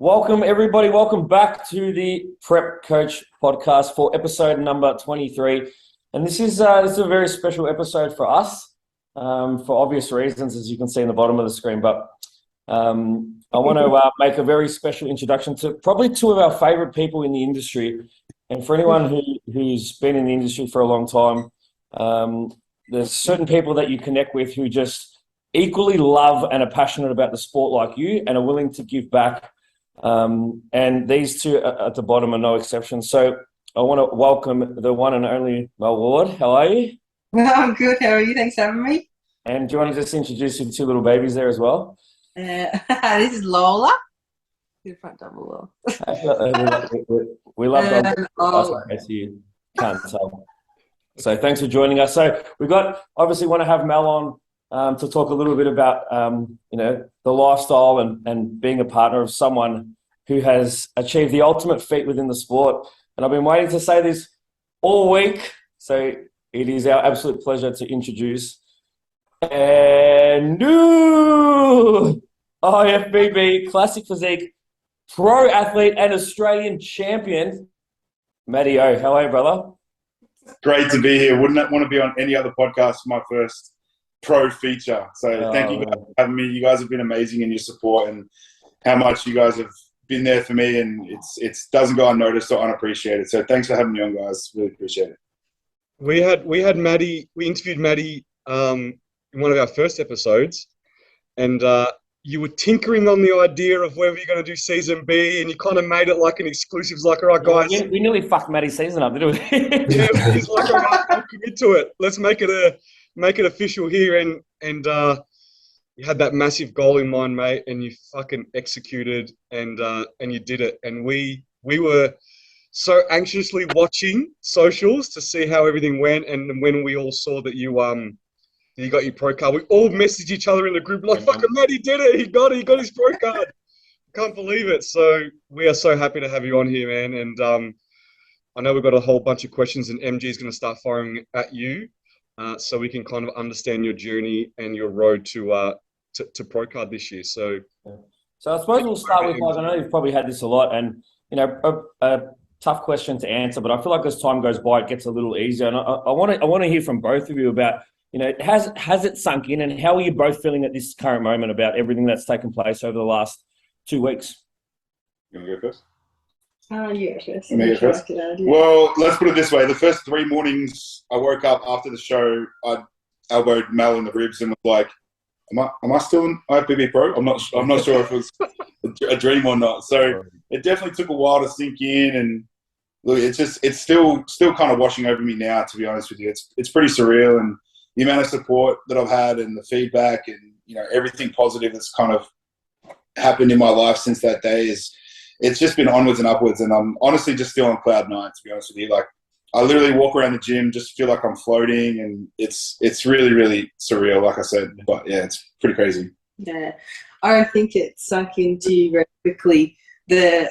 Welcome, everybody. Welcome back to the Prep Coach podcast for episode number 23. And this is a very special episode for us for obvious reasons, as you can see in the bottom of the screen. But I want to make a very special introduction to probably two of our favorite people in the industry. And for anyone who's been in the industry for a long time, there's certain people that you connect with who just equally love and are passionate about the sport like you and are willing to give back. And these two at the bottom are no exception. So I want to welcome the one and only Mel Ward. How are you? I'm good. How are you? Thanks for having me. And do you want to just introduce your two little babies there as well? This is Lola. Your front double Lola. We love dogs. As you can't tell. So thanks for joining us. So we obviously want to have Mel on to talk a little bit about, the lifestyle and being a partner of someone who has achieved the ultimate feat within the sport. And I've been waiting to say this all week. So it is our absolute pleasure to introduce a new IFBB Classic Physique Pro Athlete and Australian Champion, Matty O. How are you, brother? Great to be here. Wouldn't want to be on any other podcast for my first pro feature. So thank you guys for having me. You guys have been amazing in your support and how much you guys have been there for me, and it doesn't go unnoticed or unappreciated. So thanks for having me on, guys. Really appreciate it. We had Maddie. We interviewed Maddie in one of our first episodes, and you were tinkering on the idea of whether you're going to do season B, and you kind of made it like an exclusive. It's like, all right, guys. We nearly fucked Maddie's season up, didn't we? Yeah, it's like, all right, I'll commit to it. Let's make it official here, and you had that massive goal in mind, mate, and you fucking executed, and you did it. And we were so anxiously watching socials to see how everything went, and when we all saw that you got your pro card, we all messaged each other in the group like, fucking Matty did it, he got his pro card. Can't believe it. So we are so happy to have you on here, man. And I know we've got a whole bunch of questions, and MG is going to start firing at you. So we can kind of understand your journey and your road to pro card this year. So I suppose we'll start with, I know you've probably had this a lot, and a tough question to answer, but I feel like as time goes by, it gets a little easier. And I want to hear from both of you about, has it sunk in, and how are you both feeling at this current moment about everything that's taken place over the last 2 weeks? You want to go first? Yeah, first. Well, let's put it this way. The first 3 mornings I woke up after the show, I elbowed Mel in the ribs and was like, am I still in IFBB Pro? I'm not sure if it was a dream or not. So it definitely took a while to sink in, and look, it's still kind of washing over me now, to be honest with you. It's pretty surreal, and the amount of support that I've had and the feedback and everything positive that's kind of happened in my life since that day it's just been onwards and upwards, and I'm honestly just still on cloud 9, to be honest with you. Like, I literally walk around the gym, just feel like I'm floating, and it's really, really surreal, like I said. But yeah, it's pretty crazy. Yeah, I don't think it sunk into you very quickly. The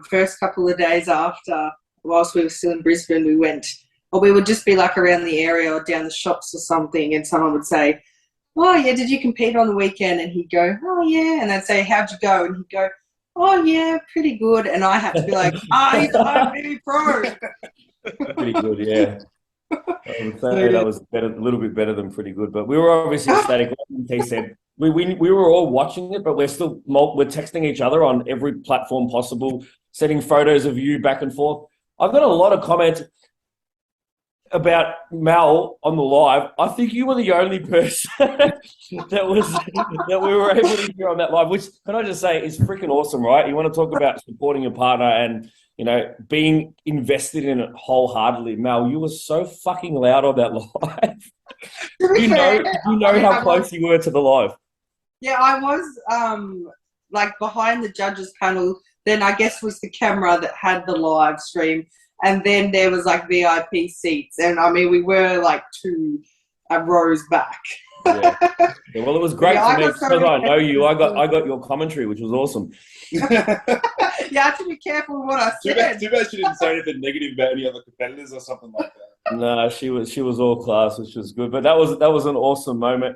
first couple of days after, whilst we were still in Brisbane, we would just be like around the area or down the shops or something, and someone would say, "Oh yeah, did you compete on the weekend?" And he'd go, "Oh yeah," and I'd say, "How'd you go?" And he'd go, "Oh yeah, pretty good." And I had to be like, he's IFBB Pro. Pretty good, yeah. I would say that was a little bit better than pretty good, but we were obviously ecstatic. Like he said, we were all watching it, but we're texting each other on every platform possible, sending photos of you back and forth. I've got a lot of comments about Mel on the live. I think you were the only person that we were able to hear on that live, which, can I just say, is freaking awesome, right? You want to talk about supporting your partner and being invested in it wholeheartedly. Mel, you were so fucking loud on that live. you know how close you were to the live. Yeah, I was like behind the judges panel. Then I guess was the camera that had the live stream. And then there was like VIP seats. And I mean, we were like 2 rows back. Yeah. Well, it was great for me because I know you. I got your commentary, which was awesome. You have to be careful with what I said. Too bad she didn't say anything negative about any other competitors or something like that. No, she was all class, which was good. But that was an awesome moment.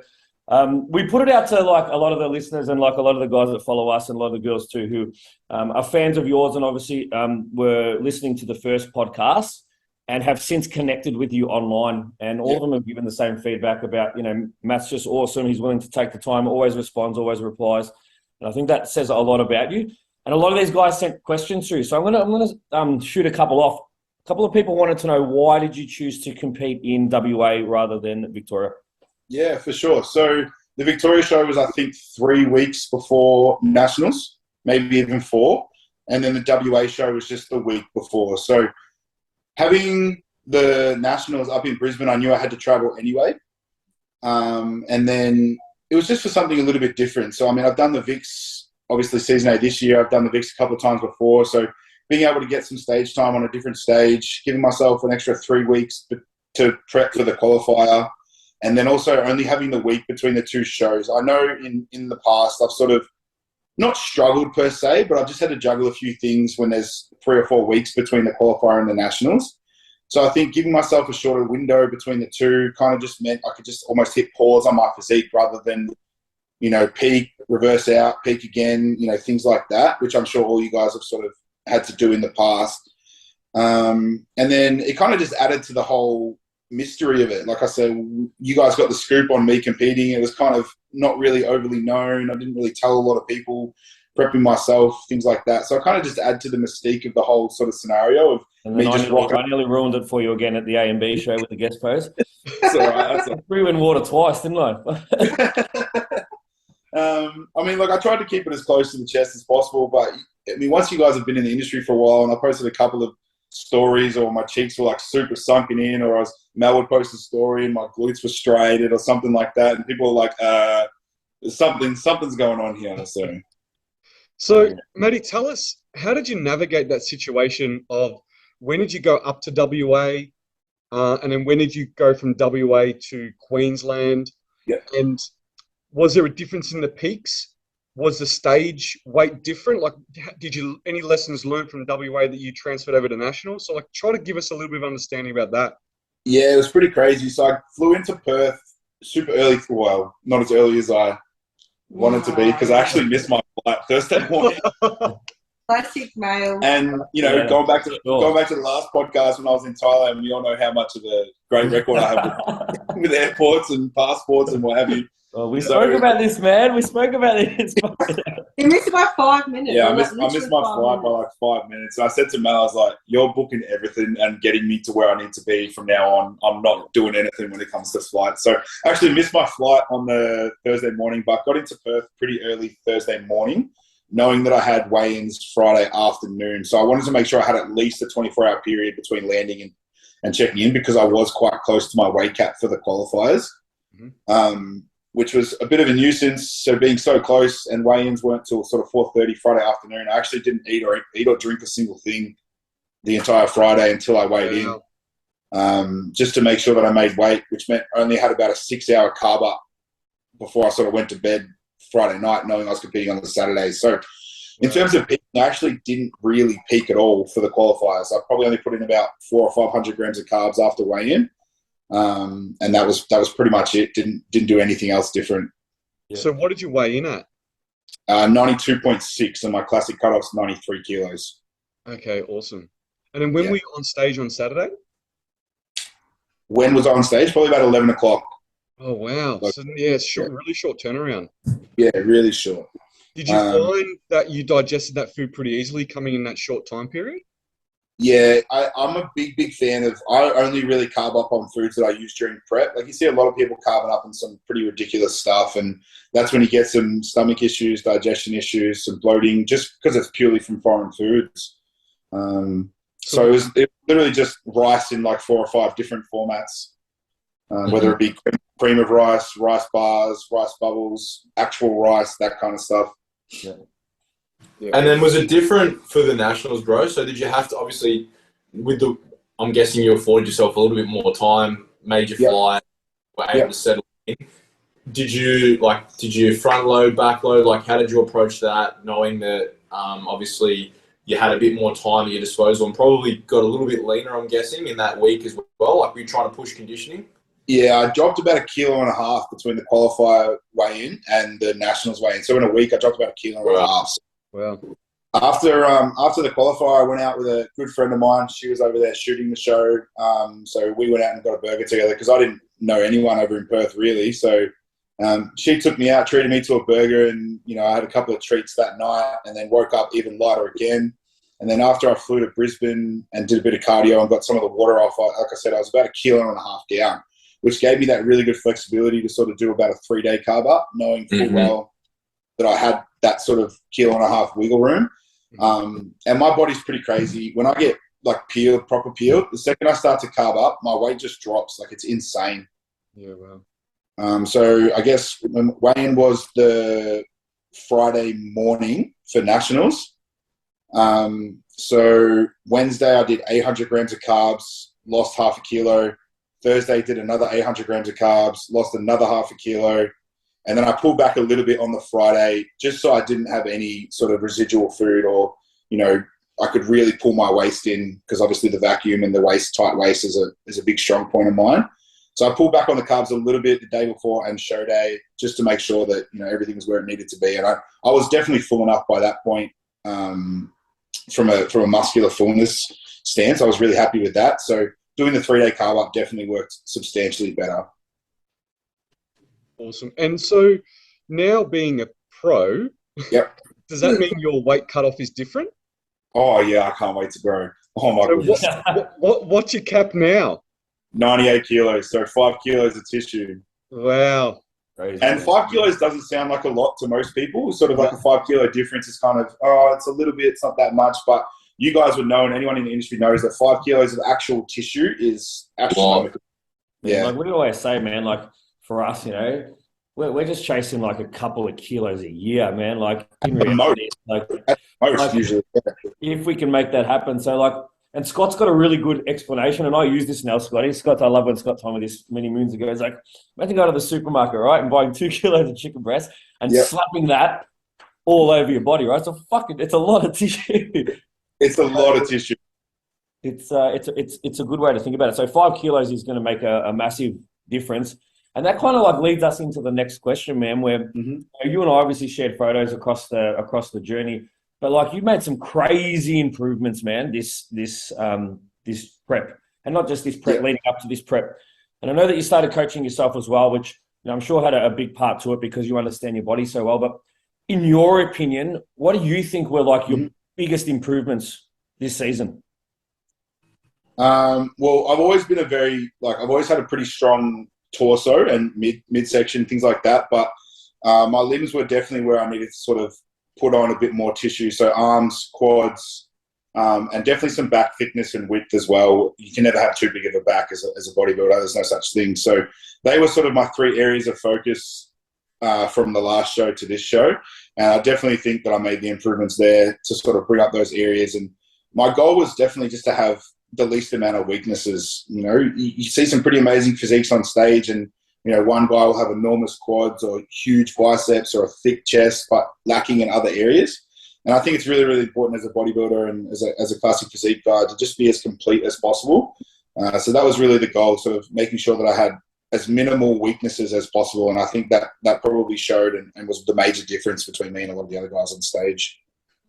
We put it out to like a lot of the listeners and like a lot of the guys that follow us and a lot of the girls too who are fans of yours and obviously were listening to the first podcast and have since connected with you online. And all of them have given the same feedback about, Matt's just awesome. He's willing to take the time, always responds, always replies. And I think that says a lot about you. And a lot of these guys sent questions through. So I'm gonna shoot a couple off. A couple of people wanted to know, why did you choose to compete in WA rather than Victoria? Yeah, for sure. So the Victoria show was, I think, 3 weeks before Nationals, maybe even 4. And then the WA show was just the week before. So having the Nationals up in Brisbane, I knew I had to travel anyway. And then it was just for something a little bit different. So, I mean, I've done the VIX, obviously season A this year. I've done the VIX a couple of times before. So being able to get some stage time on a different stage, giving myself an extra 3 weeks to prep for the qualifier, and then also only having the week between the two shows. I know in the past I've sort of not struggled per se, but I've just had to juggle a few things when there's 3 or 4 weeks between the qualifier and the Nationals. So I think giving myself a shorter window between the two kind of just meant I could just almost hit pause on my physique rather than, peak, reverse out, peak again, things like that, which I'm sure all you guys have sort of had to do in the past. And then it kind of just added to the whole mystery of it. Like I said, you guys got the scoop on me competing. It was kind of not really overly known. I didn't really tell a lot of people, prepping myself, things like that. So I kind of just add to the mystique of the whole sort of scenario of me just rocking. I nearly ruined it for you again at the A&B show with the guest post. That's all right. I threw in water twice, didn't I? I mean, I tried to keep it as close to the chest as possible, but I mean, once you guys have been in the industry for a while, and I posted a couple of stories, or my cheeks were super sunken in, or Mel would post a story and my glutes were striated or something like that, and people were like, something's going on here. So, Matty, tell us, how did you navigate that situation of when did you go up to WA, and then when did you go from WA to Queensland? Yeah. And was there a difference in the peaks? Was the stage weight different? Did you any lessons learned from WA that you transferred over to Nationals? So, try to give us a little bit of understanding about that. Yeah, it was pretty crazy. So I flew into Perth super early. Well, not as early as I wanted to be, because I actually missed my flight Thursday morning. Classic male. And going back to the last podcast when I was in Thailand, we all know how much of a great record I have with airports and passports and what have you. Well, we spoke about this, man. We spoke about this. You missed by 5 minutes. Yeah, I missed my flight by 5 minutes. And I said to Mel, I was like, you're booking everything and getting me to where I need to be from now on. I'm not doing anything when it comes to flights. So I actually missed my flight on the Thursday morning, but got into Perth pretty early Thursday morning, knowing that I had weigh-ins Friday afternoon. So I wanted to make sure I had at least a 24-hour period between landing and checking in, because I was quite close to my weight cap for the qualifiers. Mm-hmm. Which was a bit of a nuisance. So being so close, and weigh-ins weren't till sort of 4:30 Friday afternoon. I actually didn't eat or drink a single thing the entire Friday until I weighed in, just to make sure that I made weight, which meant I only had about a 6-hour carb up before I sort of went to bed Friday night, knowing I was competing on the Saturday. So in terms of peaking, I actually didn't really peak at all for the qualifiers. I probably only put in about 400 or 500 grams of carbs after weigh-in. And that was pretty much it. Didn't do anything else different. Yeah. So what did you weigh in at? 92.6, and my classic cutoff's 93 kilos. Okay, awesome. And then when were you on stage on Saturday? When was I on stage? Probably about 11 o'clock. Oh, wow. So, it's short, really short turnaround. Yeah, really short. Did you find that you digested that food pretty easily coming in that short time period? Yeah, I'm a big fan of, I only really carb up on foods that I use during prep. Like, you see a lot of people carbing up on some pretty ridiculous stuff, and that's when you get some stomach issues, digestion issues, some bloating, just because it's purely from foreign foods. So it was literally just rice in like 4 or 5 different formats, whether it be cream of rice, rice bars, rice bubbles, actual rice, that kind of stuff. Yeah. Yeah. And then was it different for the Nationals, bro? So did you have to, obviously, I'm guessing you afforded yourself a little bit more time, made your flight, were able to settle in. Did you front load, back load? Like, how did you approach that, knowing that obviously you had a bit more time at your disposal and probably got a little bit leaner, I'm guessing, in that week as well? Like, were you trying to push conditioning? Yeah, I dropped about 1.5 kilos between the qualifier weigh-in and the nationals weigh-in. So in a week, I dropped about 1.5 kilos. Wow. After the qualifier, I went out with a good friend of mine. She was over there shooting the show. So we went out and got a burger together because I didn't know anyone over in Perth really. So she took me out, treated me to a burger, and I had a couple of treats that night, and then woke up even lighter again. And then after I flew to Brisbane and did a bit of cardio and got some of the water off, like I said, I was about 1.5 kilos down, which gave me that really good flexibility to sort of do about a 3-day carb up, knowing full well that I had that sort of 1.5 kilo wiggle room. And my body's pretty crazy. When I get like proper peeled, the second I start to carb up, my weight just drops. Like, it's insane. Yeah, wow. So I guess weigh-in was the Friday morning for nationals. So Wednesday I did 800 grams of carbs, lost 0.5 kilo. Thursday did another 800 grams of carbs, lost another 0.5 kilo. And then I pulled back a little bit on the Friday just so I didn't have any sort of residual food, or, I could really pull my waist in, because obviously the vacuum and the tight waist is a big strong point of mine. So I pulled back on the carbs a little bit the day before and show day, just to make sure that, everything was where it needed to be. And I was definitely full enough by that point, from a muscular fullness stance. I was really happy with that. So doing the 3-day carb up definitely worked substantially better. Awesome. And so now being a pro, Yep. does that mean your weight cutoff is different? Oh yeah, I can't wait to grow. Oh my goodness. What's your cap now? 98 kilos, so 5 kilos of tissue. Wow. Crazy, And 5 kilos doesn't sound like a lot to most people. Sort of like a 5 kilo difference is kind of, it's a little bit, it's not that much. But you guys would know, and anyone in the industry knows, that 5 kilos of actual tissue is astronomical. Yeah. Like we always say, man, like for us, we're just chasing like a couple of kilos a year, man. Like in reality, most usually. Yeah. If we can make that happen. So and Scott's got a really good explanation, and I use this now, Scotty. Scott, I love when Scott told me this many moons ago. He's like, imagine going to the supermarket, right, and buying 2 kilos of chicken breast and slapping that all over your body, right? So it's a lot of tissue. It's a lot of tissue. It's a good way to think about it. So 5 kilos is going to make a massive difference. And that kind of leads us into the next question, man, where you and I obviously shared photos across the journey, but you made some crazy improvements, man, this prep, and not just this prep, leading up to this prep. And I know that you started coaching yourself as well, which I'm sure had a big part to it because you understand your body so well. But in your opinion, what do you think were your biggest improvements this season? Well, I've always been I've always had a pretty strong torso and midsection, things like that. But my limbs were definitely where I needed to sort of put on a bit more tissue. So arms, quads, and definitely some back thickness and width as well. You can never have too big of a back as a bodybuilder. There's no such thing. So they were sort of my 3 areas of focus from the last show to this show. And I definitely think that I made the improvements there to sort of bring up those areas. And my goal was definitely just to have the least amount of weaknesses. You see some pretty amazing physiques on stage, and one guy will have enormous quads or huge biceps or a thick chest, but lacking in other areas. And I think it's really, really important as a bodybuilder and as a classic physique guy to just be as complete as possible. So that was really the goal, sort of making sure that I had as minimal weaknesses as possible. And I think that probably showed and was the major difference between me and a lot of the other guys on stage.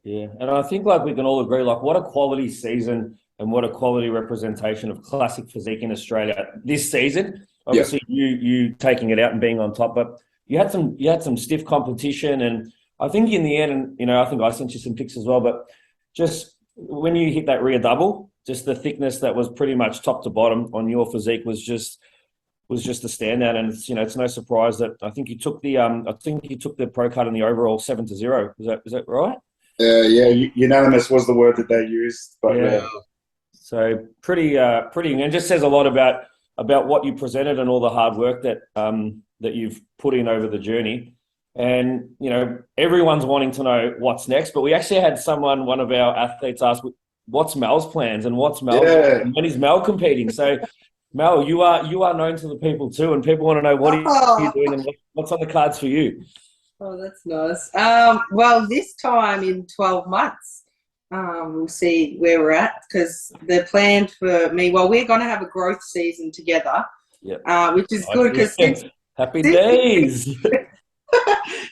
Yeah. And I think we can all agree, what a quality season and what a quality representation of classic physique in Australia this season. Obviously, you taking it out and being on top, but you had some stiff competition, and I think in the end, and I think I sent you some pics as well. But just when you hit that rear double, just the thickness that was pretty much top to bottom on your physique was just a standout, and it's no surprise that I think you took the pro card in the overall 7-0. Is that right? Yeah, unanimous was the word that they used, but yeah. So pretty, and it just says a lot about what you presented and all the hard work that you've put in over the journey. And, everyone's wanting to know what's next, but we actually had one of our athletes ask, what's Mel's plans and when is Mel competing? So Mel, you are known to the people too, and people want to know what are you doing and what's on the cards for you. Oh, that's nice. Well, this time in 12 months, we'll see where we're at, because the plan for me, we're going to have a growth season together. which is good because happy days.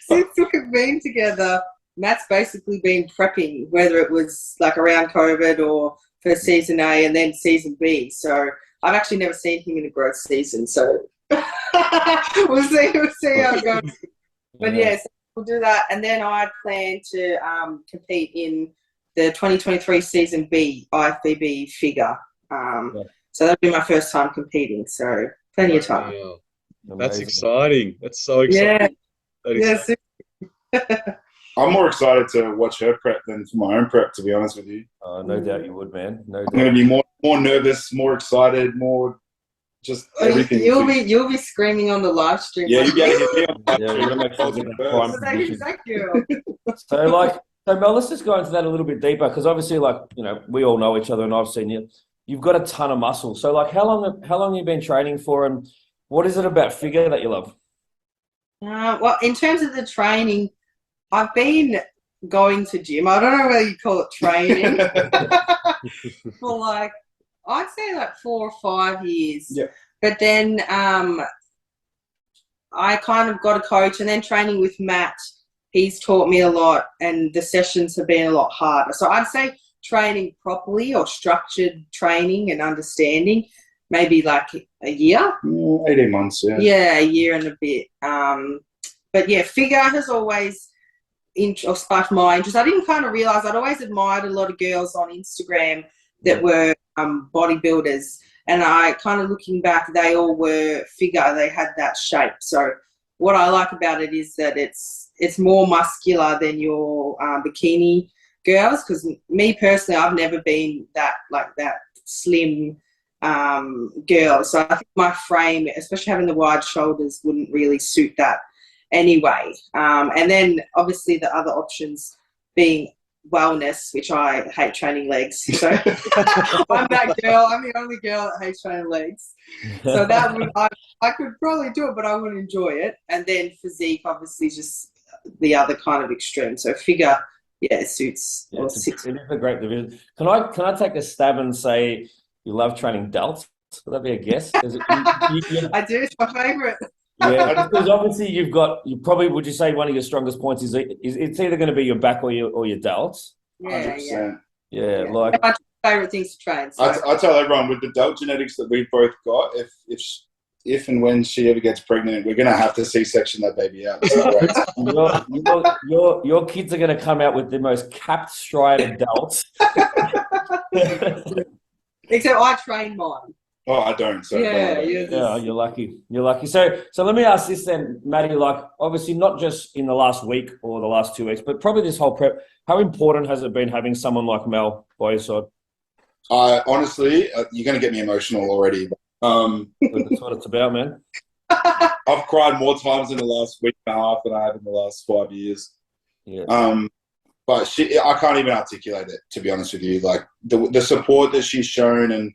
since we've been together, Matt's basically been prepping, whether it was like around COVID or for season A and then season B. So I've actually never seen him in a growth season. So we'll see how it goes. But yes, we'll do that. And then I plan to compete in the 2023 season B IFBB Figure. So that'll be my first time competing. So plenty of time. Wow. That's exciting. That's so exciting. Yes. I'm more excited to watch her prep than for my own prep, to be honest with you. No doubt you would, man. No doubt. I'm going to be more nervous, more excited, more just everything. You'll be screaming on the live stream. Yeah, you'll be able to get me on Who's that girl? So Mel, let's just go into that a little bit deeper because obviously, we all know each other, and I've seen you. You've got a ton of muscle. So, how long have you been training for, and what is it about figure that you love? Well, in terms of the training, I've been going to gym. I don't know whether you call it training. For I'd say 4 or 5 years. Yeah. But then I kind of got a coach, and then training with Matt, he's taught me a lot, and the sessions have been a lot harder. So I'd say training properly or structured training and understanding, maybe a year. 18 months, yeah. Yeah, a year and a bit. But yeah, figure has always sparked my interest. I didn't kind of realise, I'd always admired a lot of girls on Instagram that were bodybuilders, and I kind of looking back, they all were figure, they had that shape. So what I like about it is that it's more muscular than your bikini girls, because me personally, I've never been that slim girl. So I think my frame, especially having the wide shoulders, wouldn't really suit that anyway. And then obviously the other options being wellness, which I hate training legs. So I'm that girl. I'm the only girl that hates training legs. So that I could probably do it, but I wouldn't enjoy it. And then physique, obviously, just the other kind of extreme. So figure, it suits. Yeah, it is a great division. Can I take a stab and say you love training delts? Would that be a guess? I do. It's my favourite. Yeah, because obviously would you say one of your strongest points is it's either going to be your back or your delts? Yeah. My favourite things to train. So. I tell everyone with the delt genetics that we've both got, if and when she ever gets pregnant, we're going to have to C-section that baby out. Your kids are going to come out with the most capped stride delts. Except I train mine. Oh, I don't. So you're lucky. You're lucky. So let me ask this then, Maddie. Obviously, not just in the last week or the last 2 weeks, but probably this whole prep. How important has it been having someone like Mel by your side? Honestly, you're going to get me emotional already. That's what it's about, man. I've cried more times in the last week and a half than I have in the last 5 years. Yeah. But I can't even articulate it, to be honest with you. The support that she's shown, and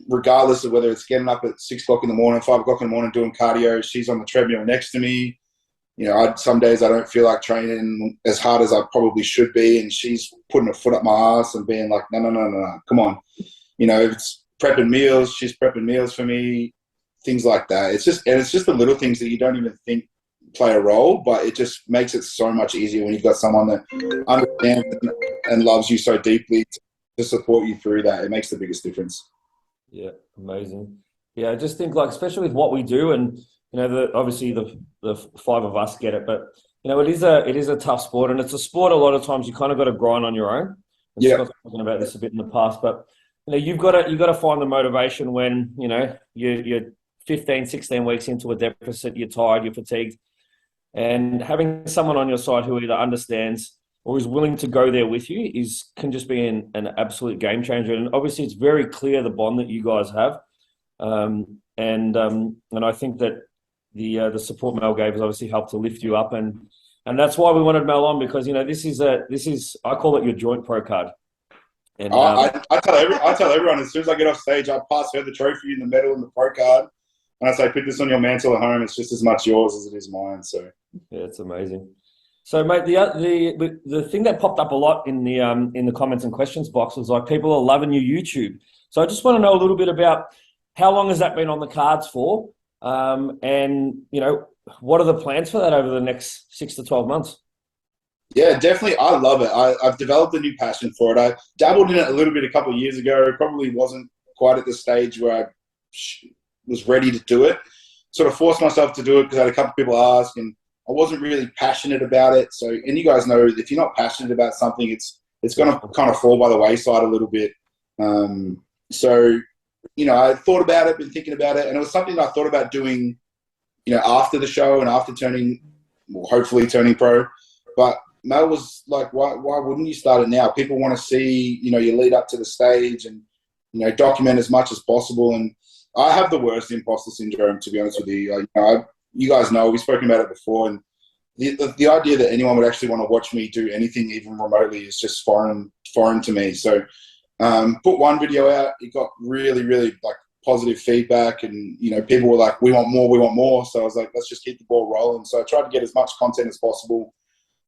regardless of whether it's getting up at 6 o'clock in the morning, 5 o'clock in the morning doing cardio, she's on the treadmill next to me. Some days I don't feel like training as hard as I probably should be, and she's putting a foot up my ass and being like, no, come on. It's prepping meals, she's prepping meals for me, things like that. It's just the little things that you don't even think play a role, but it just makes it so much easier when you've got someone that understands and loves you so deeply to support you through that. It makes the biggest difference. Yeah, amazing. Yeah, I just think especially with what we do, and obviously the 5 of us get it, but it is a tough sport, and it's a sport a lot of times you kind of got to grind on your own. Yeah, Scott's talking about this a bit in the past, but you've got to find the motivation when you're 15, 16 weeks into a deficit, you're tired, you're fatigued, and having someone on your side who either understands or is willing to go there with you can just be an absolute game changer. And obviously, it's very clear the bond that you guys have, and I think that the support Mel gave has obviously helped to lift you up, and that's why we wanted Mel on, because this is I call it your joint pro card. And I tell everyone as soon as I get off stage, I pass her the trophy and the medal and the pro card, and I say, put this on your mantle at home. It's just as much yours as it is mine. So yeah, it's amazing. So, mate, the thing that popped up a lot in the comments and questions box was people are loving your YouTube. So I just want to know a little bit about how long has that been on the cards for? And, you know, what are the plans for that over the next 6 to 12 months? Yeah, definitely. I love it. I've developed a new passion for it. I dabbled in it a little bit a couple of years ago. Probably wasn't quite at the stage where I was ready to do it. Sort of forced myself to do it because I had a couple of people ask, and I wasn't really passionate about it. So, and you guys know, if you're not passionate about something, it's going to kind of fall by the wayside a little bit. So, you know, I thought about it, been thinking about it, and it was something that I thought about doing, you know, after the show and after hopefully turning pro. But Mel was like, why wouldn't you start it now? People want to see, you know, you lead up to the stage and, you know, document as much as possible. And I have the worst imposter syndrome, to be honest with you. You guys know, we've spoken about it before. And the idea that anyone would actually want to watch me do anything, even remotely, is just foreign to me. So put one video out. It got really, really like positive feedback. And, you know, people were like, we want more. So I was like, let's just keep the ball rolling. So I tried to get as much content as possible.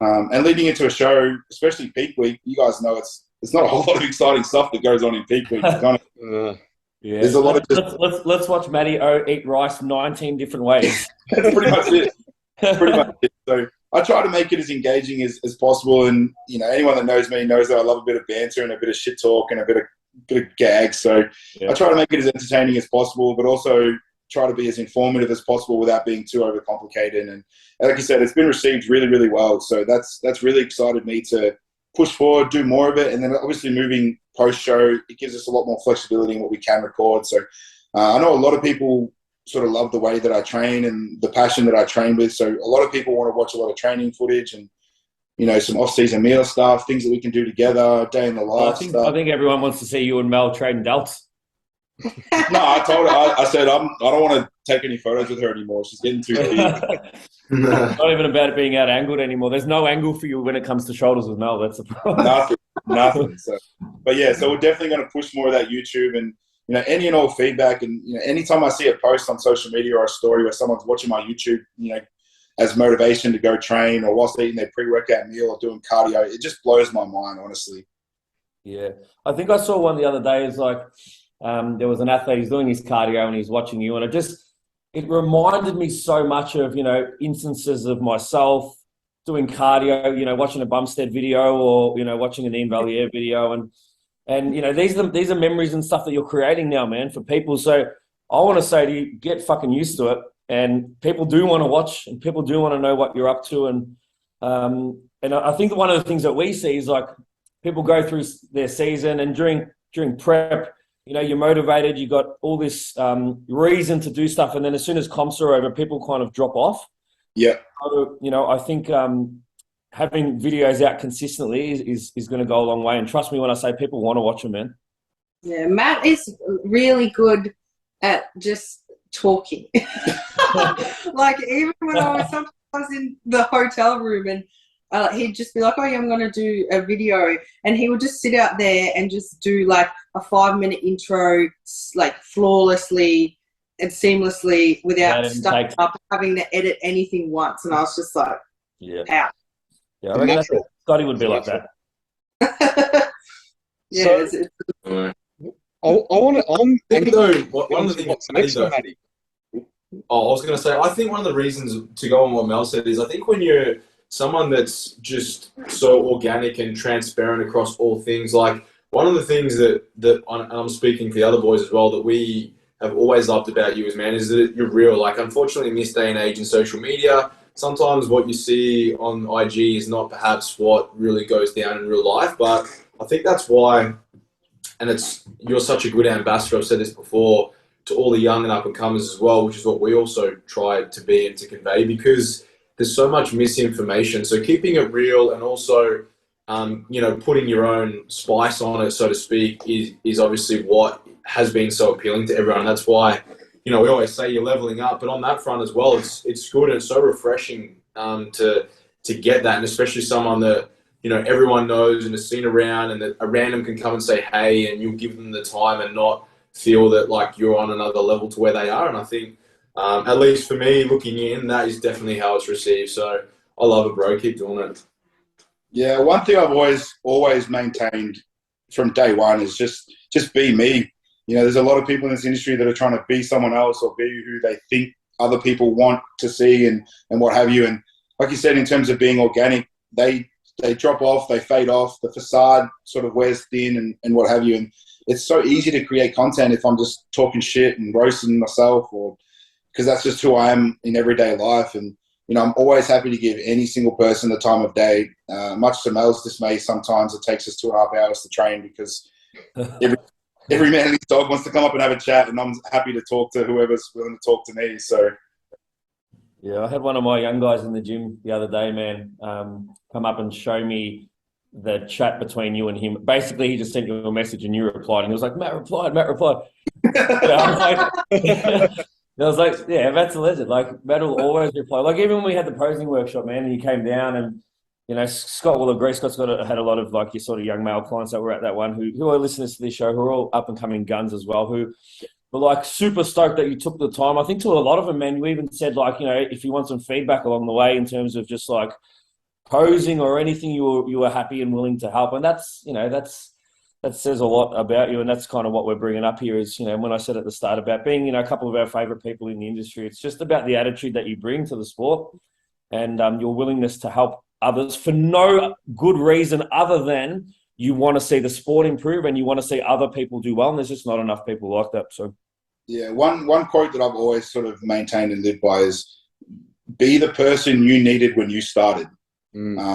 And leading into a show, especially peak week, you guys know it's not a whole lot of exciting stuff that goes on in peak week. Kind of, yeah. There's a lot of let's watch Matty O eat rice 19 different ways. That's pretty much it. So I try to make it as engaging as possible. And, you know, anyone that knows me knows that I love a bit of banter and a bit of shit talk and a bit of gags. So I try to make it as entertaining as possible, but also try to be as informative as possible without being too overcomplicated. And like you said, it's been received really, really well. So that's really excited me to push forward, do more of it. And then obviously moving post-show, it gives us a lot more flexibility in what we can record. So I know a lot of people sort of love the way that I train and the passion that I train with. So a lot of people want to watch a lot of training footage and, you know, some off-season meal stuff, things that we can do together, day in the life stuff. I think everyone wants to see you and Mel trading delts. No, I told her, I said, I don't want to take any photos with her anymore. She's getting too big. Not even about it being out-angled anymore. There's no angle for you when it comes to shoulders with Mel. That's the problem. Nothing. So, but yeah, so we're definitely going to push more of that YouTube and, you know, any and all feedback. And, you know, anytime I see a post on social media or a story where someone's watching my YouTube, you know, as motivation to go train or whilst eating their pre-workout meal or doing cardio, it just blows my mind, honestly. Yeah. I think I saw one the other day. It's like, there was an athlete, he's doing his cardio and he's watching you, and it reminded me so much of, you know, instances of myself doing cardio, you know, watching a Bumstead video or, you know, watching an Ian Valier video. And you know, these are memories and stuff that you're creating now, man, for people. So I want to say to you, get fucking used to it. And people do want to watch and people do want to know what you're up to. And I think one of the things that we see is like people go through their season and during prep, you know, you're motivated, you got all this reason to do stuff. And then as soon as comps are over, people kind of drop off. Yeah. So, you know, I think having videos out consistently is going to go a long way. And trust me when I say people want to watch them, man. Yeah, Matt is really good at just talking. Like even when I was sometimes in the hotel room and he'd just be like, oh yeah, I'm going to do a video. And he would just sit out there and just do like a 5-minute intro, like flawlessly and seamlessly without stuck up, having to edit anything once. And I was just like, how? Yeah, I reckon Scotty would be like that. Yeah. So, I want to. One of the things, Maddie. Oh, I was going to say, I think one of the reasons to go on what Mel said is I think when you're someone that's just so organic and transparent across all things, like one of the things that and I'm speaking for the other boys as well, that we have always loved about you man, is that you're real. Like, unfortunately, in this day and age in social media, sometimes what you see on IG is not perhaps what really goes down in real life. But I think that's why, and you're such a good ambassador, I've said this before, to all the young and up-and-comers as well, which is what we also try to be and to convey, because there's so much misinformation. So keeping it real and also, you know, putting your own spice on it, so to speak, is obviously what has been so appealing to everyone. That's why, you know, we always say you're leveling up, but on that front as well, it's good and it's so refreshing to get that, and especially someone that, you know, everyone knows and has seen around, and that a random can come and say hey, and you'll give them the time and not feel that like you're on another level to where they are. And I think, at least for me, looking in, that is definitely how it's received. So I love it, bro. Keep doing it. Yeah, one thing I've always maintained from day one is just be me. you know, there's a lot of people in this industry that are trying to be someone else or be who they think other people want to see and what have you. And like you said, in terms of being organic, they drop off, they fade off, the facade sort of wears thin and what have you. And it's so easy to create content if I'm just talking shit and roasting myself, or because that's just who I am in everyday life. And, you know, I'm always happy to give any single person the time of day. Much to Mel's dismay, sometimes it takes us 2.5 hours to train because every man and his dog wants to come up and have a chat, and I'm happy to talk to whoever's willing to talk to me. So, yeah, I had one of my young guys in the gym the other day, man, come up and show me the chat between you and him. Basically, he just sent you a message and you replied, and he was like, Matt replied. I was like, yeah, Matt's a legend. Like, Matt will always reply. Like, even when we had the posing workshop, man, and you came down and, you know, Scott will agree. Scott's had a lot of like your sort of young male clients that were at that one who are listeners to this show, who are all up and coming guns as well, who were like super stoked that you took the time. I think to a lot of them, man, you even said like, you know, if you want some feedback along the way in terms of just like posing or anything, you were happy and willing to help. And that's, you know, that says a lot about you. And that's kind of what we're bringing up here is, you know, when I said at the start about being, you know, a couple of our favorite people in the industry, it's just about the attitude that you bring to the sport and your willingness to help others for no good reason other than you want to see the sport improve and you want to see other people do well, and there's just not enough people like that. So yeah, one quote that I've always sort of maintained and lived by is be the person you needed when you started. And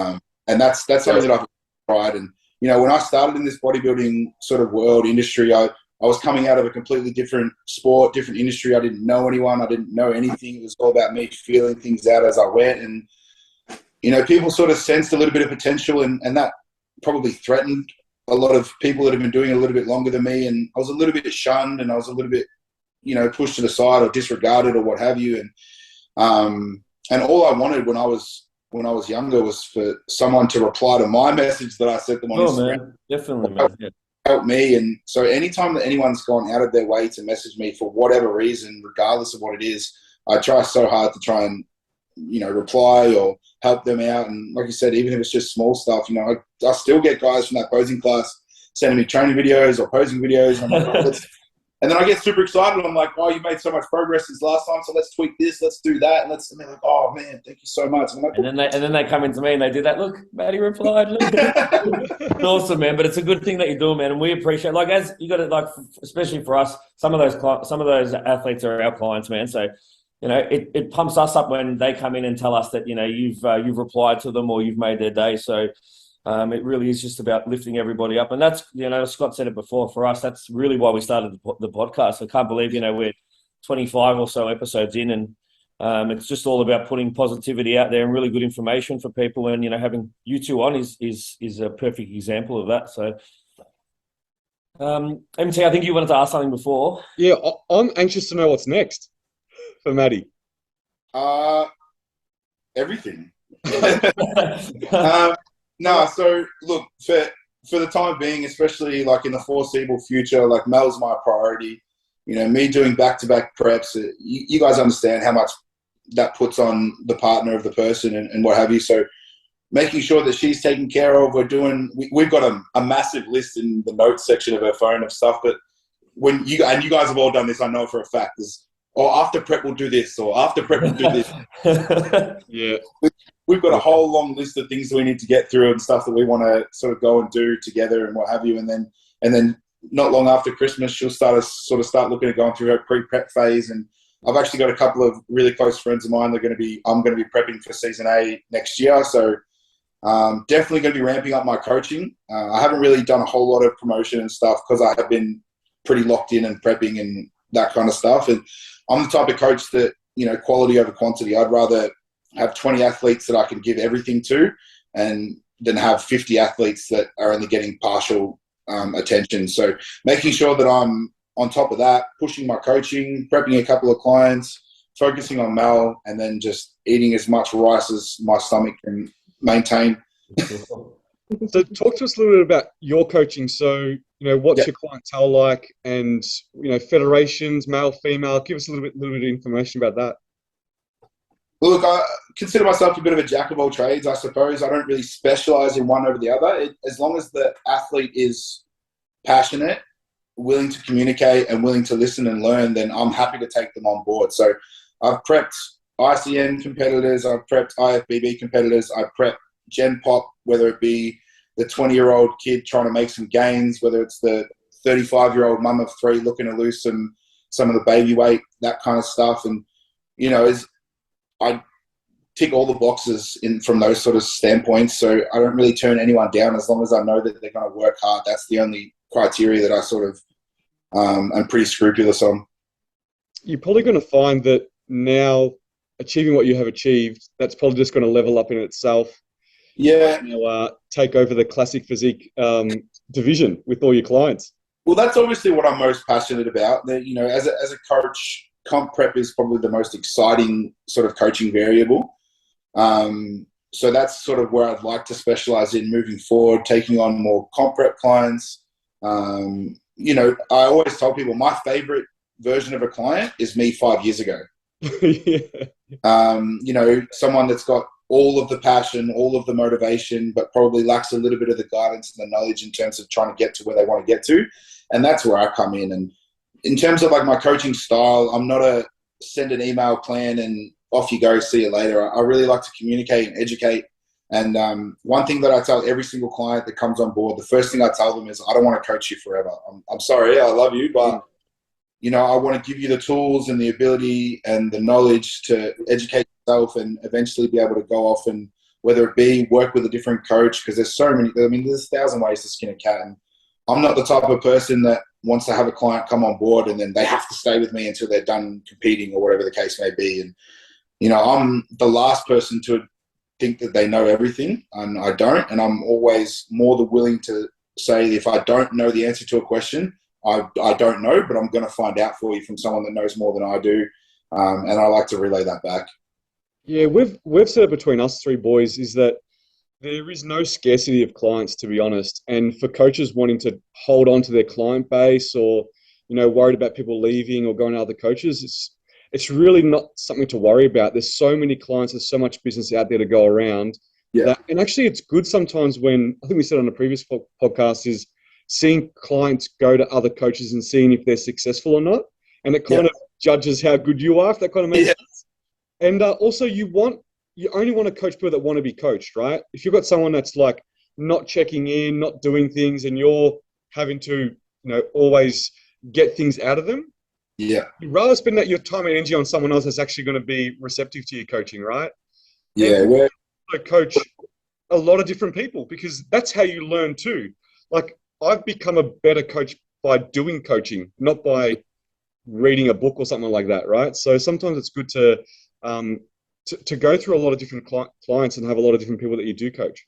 that's something that I've tried. And, you know, when I started in this bodybuilding sort of world industry, I was coming out of a completely different sport, different industry. I didn't know anyone. I didn't know anything. It was all about me feeling things out as I went. And, you know, people sort of sensed a little bit of potential, and that probably threatened a lot of people that have been doing it a little bit longer than me. And I was a little bit shunned, and I was a little bit, you know, pushed to the side or disregarded or what have you. And all I wanted when I was younger was for someone to reply to my message that I sent them on Instagram. Man. Definitely, man. Yeah. Help me. And so anytime that anyone's gone out of their way to message me for whatever reason, regardless of what it is, I try so hard to try and, you know, reply or help them out. And like you said, even if it's just small stuff, you know, I still get guys from that posing class sending me training videos or posing videos. And I'm like, and then I get super excited. I'm like, oh, you made so much progress since last time, so let's tweak this, let's do that. And they're like, oh man, thank you so much. And, like, and then they come into me and they do that. Look, Matty replied. Look. It's awesome, man. But it's a good thing that you're doing, man. And we appreciate, like, as you got to, like, especially for us, some of those athletes are our clients, man. So, you know, it pumps us up when they come in and tell us that, you know, you've replied to them or you've made their day. So it really is just about lifting everybody up. And that's, you know, Scott said it before, for us, that's really why we started the podcast. I can't believe, you know, we're 25 or so episodes in, and it's just all about putting positivity out there and really good information for people. And, you know, having you two on is a perfect example of that. So MT, I think you wanted to ask something before. Yeah, I'm anxious to know what's next for Matty. Everything. No, so look, for the time being, especially like in the foreseeable future, like Mel's my priority. You know, me doing back-to-back preps, you guys understand how much that puts on the partner of the person and what have you. So making sure that she's taken care of, we've got a massive list in the notes section of her phone of stuff. But when you guys have all done this, I know for a fact, after prep we'll do this, or after prep we'll do this. Yeah. We've got a whole long list of things that we need to get through and stuff that we want to sort of go and do together and what have you. And then not long after Christmas, she'll start looking at going through her pre-prep phase. And I've actually got a couple of really close friends of mine. I'm going to be prepping for season A next year. So definitely going to be ramping up my coaching. I haven't really done a whole lot of promotion and stuff because I have been pretty locked in and prepping and that kind of stuff. And I'm the type of coach that, you know, quality over quantity. I'd rather have 20 athletes that I can give everything to, and then have 50 athletes that are only getting partial attention. So making sure that I'm on top of that, pushing my coaching, prepping a couple of clients, focusing on Mel, and then just eating as much rice as my stomach can maintain. So talk to us a little bit about your coaching. So, you know, what's your clientele like, and, you know, federations, male, female, give us a little bit of information about that. Well, look, I consider myself a bit of a jack of all trades, I suppose. I don't really specialize in one over the other. As long as the athlete is passionate, willing to communicate and willing to listen and learn, then I'm happy to take them on board. So I've prepped ICN competitors, I've prepped IFBB competitors, I've prepped Gen Pop, whether it be the 20-year-old kid trying to make some gains, whether it's the 35-year-old mum of 3 looking to lose some of the baby weight, that kind of stuff. And, I tick all the boxes from those sort of standpoints. So I don't really turn anyone down as long as I know that they're going to work hard. That's the only criteria that I sort of am pretty scrupulous on. You're probably going to find that now achieving what you have achieved, that's probably just going to level up in itself. Yeah. Take over the classic physique division with all your clients. Well, that's obviously what I'm most passionate about. That, as a coach, comp prep is probably the most exciting sort of coaching variable. So that's sort of where I'd like to specialize in moving forward, taking on more comp prep clients. I always tell people my favorite version of a client is me 5 years ago. Someone that's got all of the passion, all of the motivation, but probably lacks a little bit of the guidance and the knowledge in terms of trying to get to where they want to get to. And that's where I come in. And in terms of like my coaching style, I'm not a send an email plan and off you go, see you later. I really like to communicate and educate. And one thing that I tell every single client that comes on board, the first thing I tell them is I don't want to coach you forever. I'm sorry, I love you, but I want to give you the tools and the ability and the knowledge to educate yourself and eventually be able to go off and whether it be work with a different coach, because there's so many, there's 1,000 ways to skin a cat. And I'm not the type of person that wants to have a client come on board and then they have to stay with me until they're done competing or whatever the case may be. And, I'm the last person to think that they know everything, and I don't. And I'm always more than willing to say if I don't know the answer to a question, I don't know, but I'm going to find out for you from someone that knows more than I do. And I like to relay that back. Yeah, we've said it between us 3 boys is that there is no scarcity of clients, to be honest. And for coaches wanting to hold on to their client base or, worried about people leaving or going to other coaches, it's really not something to worry about. There's so many clients, there's so much business out there to go around. Yeah. And actually it's good sometimes when, I think we said on a previous podcast, is seeing clients go to other coaches and seeing if they're successful or not. And it kind of judges how good you are, if that kind of makes sense. And also you only want to coach people that want to be coached, right? If you've got someone that's like not checking in, not doing things, and you're having to, always get things out of them, you'd rather spend your time and energy on someone else that's actually going to be receptive to your coaching, right? Yeah, and coach a lot of different people because that's how you learn too. Like I've become a better coach by doing coaching, not by reading a book or something like that, right? So sometimes it's good to go through a lot of different clients and have a lot of different people that you do coach.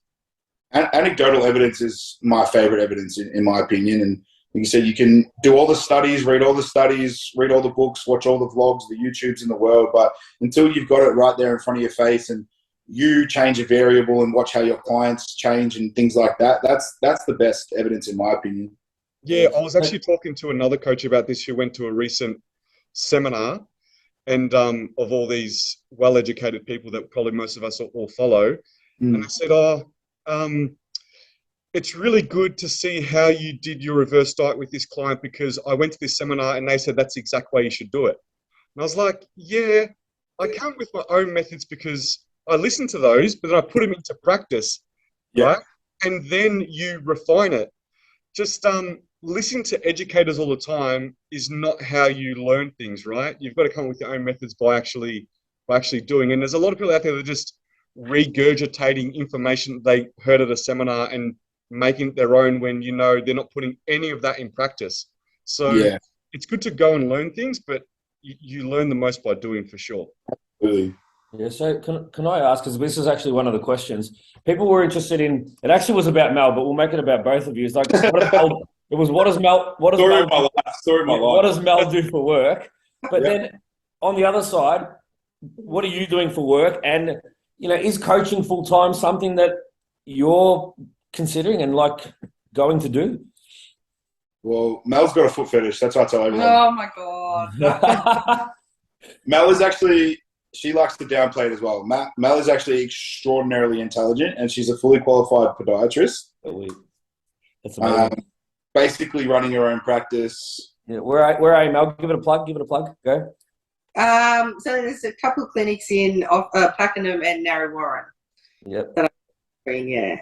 Anecdotal evidence is my favorite evidence, in my opinion. And like you said, you can do all the studies, read all the books, watch all the vlogs, the YouTubes in the world. But until you've got it right there in front of your face and you change a variable and watch how your clients change and things like that, that's the best evidence, in my opinion. Yeah, I was actually talking to another coach about this who went to a recent seminar and of all these well-educated people that probably most of us all follow. And I said, it's really good to see how you did your reverse diet with this client because I went to this seminar and they said that's the exact way you should do it. And I was like, yeah, I come up with my own methods because I listen to those, but then I put them into practice, right? And then you refine it. Just listening to educators all the time is not how you learn things, right? You've got to come up with your own methods by actually doing. And there's a lot of people out there that are just regurgitating information they heard at a seminar and making it their own when they're not putting any of that in practice. So it's good to go and learn things, but you learn the most by doing, for sure. Really? Yeah, so can I ask, because this is actually one of the questions. People were interested in, it actually was about Mel, but we'll make it about both of you. It's like, what does Mel do for work? But then on the other side, what are you doing for work? And, is coaching full-time something that you're considering and going to do? Well, Mel's got a foot fetish. That's what I tell everyone. Oh my God. Mel is actually, she likes to downplay it as well. Mel is actually extraordinarily intelligent and she's a fully qualified podiatrist. That's amazing. basically running your own practice. Yeah, where are you, Mel? Give it a plug. Go. So there's a couple of clinics in Pakenham and Narre Warren. Yep. That I'm doing, yeah.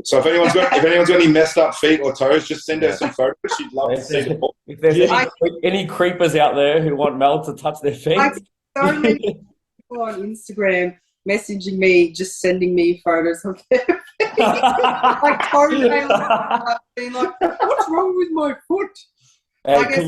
So if anyone's got any messed up feet or toes, just send her some photos. She'd love to see them. If there's any creepers out there who want Mel to touch their feet. I so many people on Instagram messaging me, just sending me photos of their feet. Like toenails, being like, what's wrong with my foot? Hey, can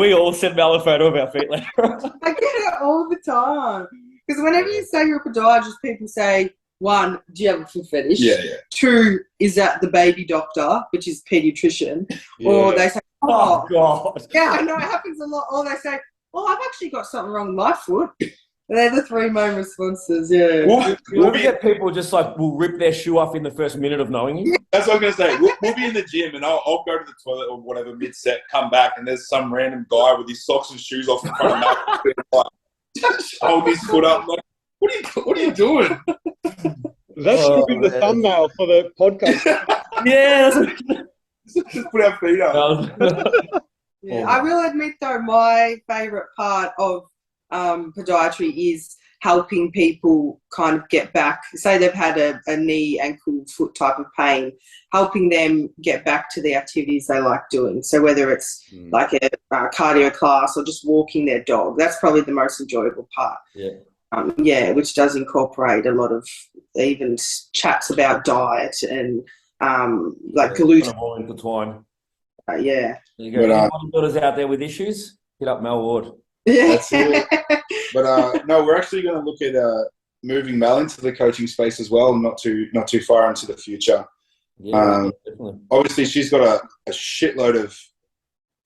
we all send Mel a photo of our feet later? I get it all the time. Because whenever you say you're a podiatrist, people say, one, do you have a foot fetish? Yeah. Two, is that the baby doctor, which is pediatrician? Yeah. Or they say, Oh, God. yeah, I know, it happens a lot. Or they say, oh, I've actually got something wrong with my foot. They're the three main responses, yeah. We'll get people just like, will rip their shoe off in the first minute of knowing you. That's what I was going to say. We'll be in the gym and I'll go to the toilet or whatever mid-set, come back, and there's some random guy with his socks and shoes off in front of me. Like, hold his foot up. Like, what are you doing? That should be the thumbnail for the podcast. Yeah. Just put our feet up. Yeah. I will admit, though, my favourite part of podiatry is helping people kind of get back. Say they've had a knee, ankle, foot type of pain, helping them get back to the activities they like doing. So whether it's like a cardio class or just walking their dog, that's probably the most enjoyable part. Yeah. Which does incorporate a lot of even chats about diet and gluten. Kind of all intertwined. Yeah. There you go. Any bodybuilders out there with issues? Hit up Mel Ward. Yeah. That's it. But no, we're actually going to look at moving Mel into the coaching space as well, not too far into the future. Yeah, definitely. Obviously, she's got a shitload of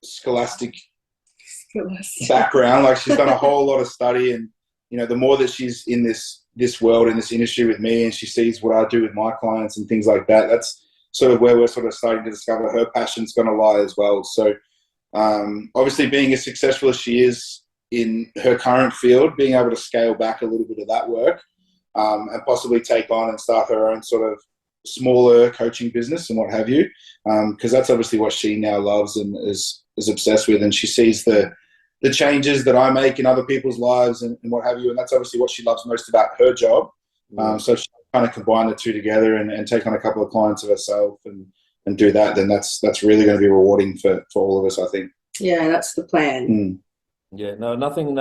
scholastic background. Like, she's done a whole lot of study, and you know, the more that she's in this world, in this industry with me, and she sees what I do with my clients and things like that, that's sort of where we're sort of starting to discover her passion's going to lie as well. So obviously, being as successful as she is in her current field, being able to scale back a little bit of that work and possibly take on and start her own sort of smaller coaching business and what have you, because that's obviously what she now loves and is obsessed with, and she sees the changes that I make in other people's lives and what have you, and that's obviously what she loves most about her job. So she kind of combine the two together and take on a couple of clients of herself and do that, then that's really going to be rewarding for all of us, I think. Yeah, that's the plan. Yeah, no, nothing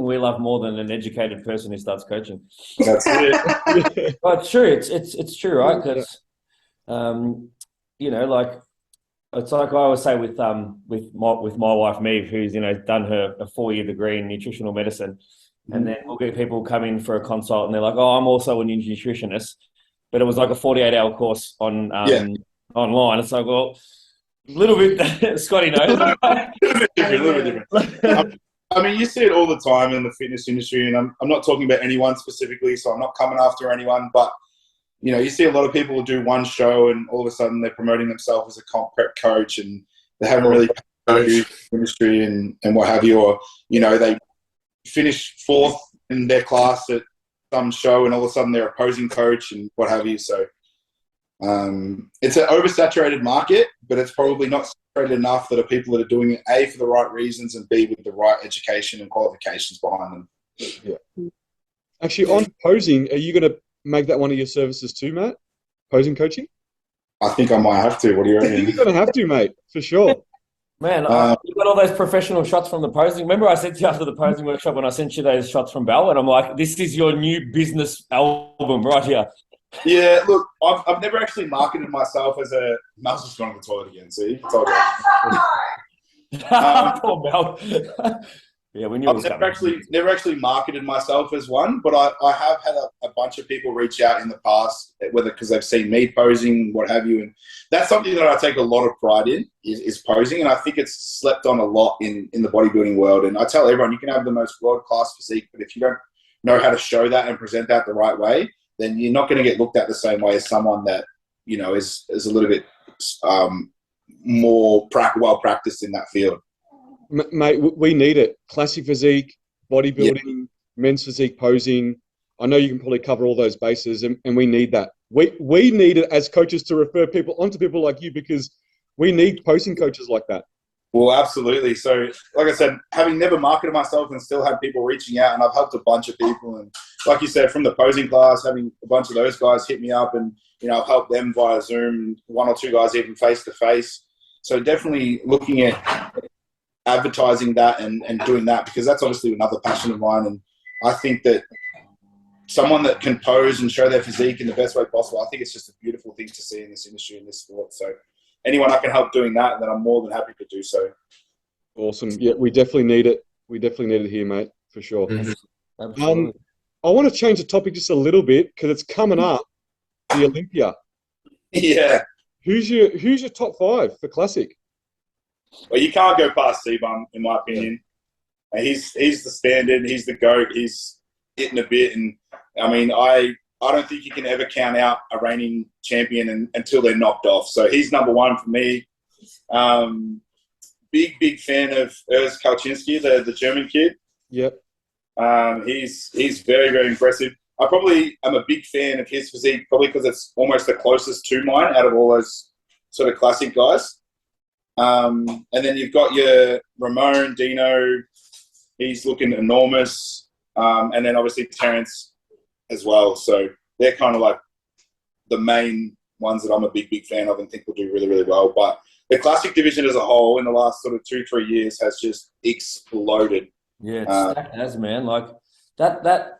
we love more than an educated person who starts coaching. That's it. But it's true. It's true, right? Because you know, like, it's like I always say with my wife Meve, who's done a 4-year degree in nutritional medicine, and then we'll get people come in for a consult and they're like, "Oh, I'm also a nutritionist," but it was like a 48-hour course on online. It's like, well, a little bit. Scotty knows. A little bit different. I mean, you see it all the time in the fitness industry, and I'm not talking about anyone specifically, so I'm not coming after anyone, but you know, you see a lot of people do one show and all of a sudden they're promoting themselves as a comp prep coach and they haven't really coached the industry and what have you, or, you know, they finish 4th in their class at some show and all of a sudden they're a posing coach and what have you. So it's an oversaturated market, but it's probably not saturated enough that are people that are doing it, A, for the right reasons, and B, with the right education and qualifications behind them. Yeah. Actually, on posing, are you going to make that one of your services too, Matt? Posing coaching? I think I might have to. What do you reckon? You're going to have to, mate, for sure. Man, you got all those professional shots from the posing. Remember I said to you after the posing workshop when I sent you those shots from Bell, and I'm like, this is your new business album right here. Yeah, look, I've never actually marketed myself as a... Mel's just going to the toilet again, see? Poor Mel. Yeah, we knew. I've never actually marketed myself as one, but I have had a bunch of people reach out in the past, whether because they've seen me posing, what have you, and that's something that I take a lot of pride in is posing, and I think it's slept on a lot in the bodybuilding world. And I tell everyone, you can have the most world-class physique, but if you don't know how to show that and present that the right way, then you're not going to get looked at the same way as someone that, you know, is a little bit more well practiced in that field. Mate, we need it. Classic physique, bodybuilding, men's physique, posing. I know you can probably cover all those bases, and we need that. We need it as coaches to refer people onto people like you, because We need posing coaches like that. Well, absolutely. So, like I said, having never marketed myself and still had people reaching out, and I've helped a bunch of people. And like you said, from the posing class, having a bunch of those guys hit me up, and I've helped them via Zoom, one or two guys even face to face. So definitely looking at advertising that and doing that, because that's obviously another passion of mine. And I think that someone that can pose and show their physique in the best way possible, I think it's just a beautiful thing to see in this industry, in this sport. So anyone I can help doing that, then I'm more than happy to do so. Awesome. Yeah, we definitely need it. We definitely need it here, mate, for sure. Absolutely. I want to change the topic just a little bit because it's coming up, the Olympia. Yeah. Who's your top 5 for Classic? Well, you can't go past C-Bum, in my opinion. Yeah. He's the standard. He's the GOAT. He's hitting a bit. And, I mean, I don't think you can ever count out a reigning champion until they're knocked off. So he's number 1 for me. Big fan of Urs Kalczynski, the German kid. Yep. He's very, very impressive. I probably am a big fan of his physique, probably because it's almost the closest to mine out of all those sort of classic guys. And then you've got your Ramon, Dino. He's looking enormous. And then obviously Terence as well. So they're kind of like the main ones that I'm a big fan of and think will do really, really well. But the classic division as a whole in the last sort of 2-3 years has just exploded. Yeah, it has, man. Like that